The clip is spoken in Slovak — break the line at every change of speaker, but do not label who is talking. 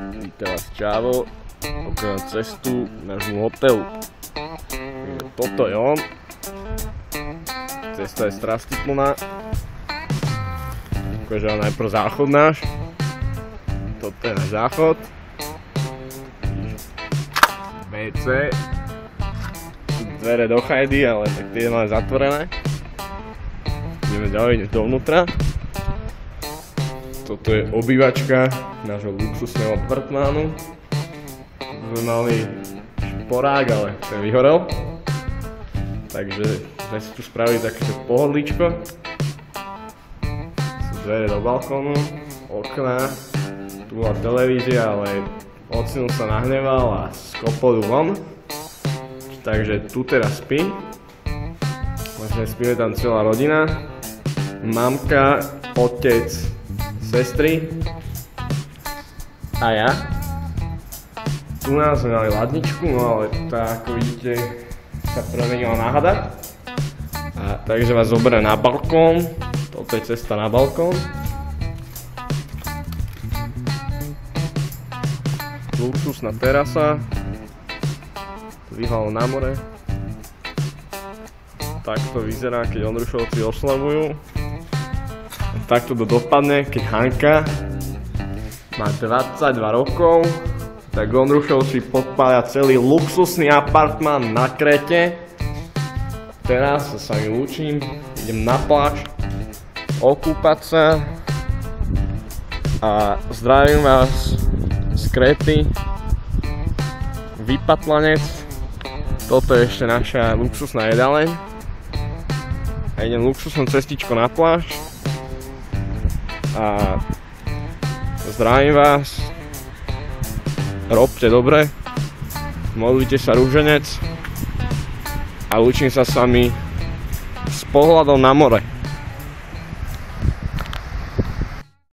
Vítam vás Čávo, okolo cestu k nášmu hotelu. Toto je on. Cesta je strastiplná. Ukážem vám najprv záchod náš. Toto je náš záchod. WC. Dvere do chajdy, ale tak tie máme zatvorené. Ideme ďalej dovnútra. Toto je obývačka nášho luxusného apartmánu. Sme mali šporák, ale ten vyhorel. Takže sme si tu spravili takéto pohodlíčko. Sú dvere do balkónu, okná. Tu bola televízia, ale ocino sa nahneval a skopol ju von. Takže tu teraz spím. Vlastne spíme tam celá rodina. Mamka, otec, sestry a ja. Tu nás sme mali ladničku, no ale tá, ako vidíte, sa premenila na hada. Takže vás zoberiem na balkón. Toto je cesta na balkón. Luxusná terasa. Výhľad na more. Takto vyzerá, keď Ondrušovci oslavujú. Takto to dopadne, keď Hanka má 22 rokov, tak Ondrušovci podpália celý luxusný apartmán na Krete. Teraz sa s vami lúčim, idem na pláž, okúpať sa a zdravím vás z Krety, Vypatlanec. Toto je ešte naša luxusná jedáleň a idem luxusnou cestičkou na pláž. A zdravím vás, robte dobre, modlite sa rúženec a lúčim sa s vami s pohľadom na more.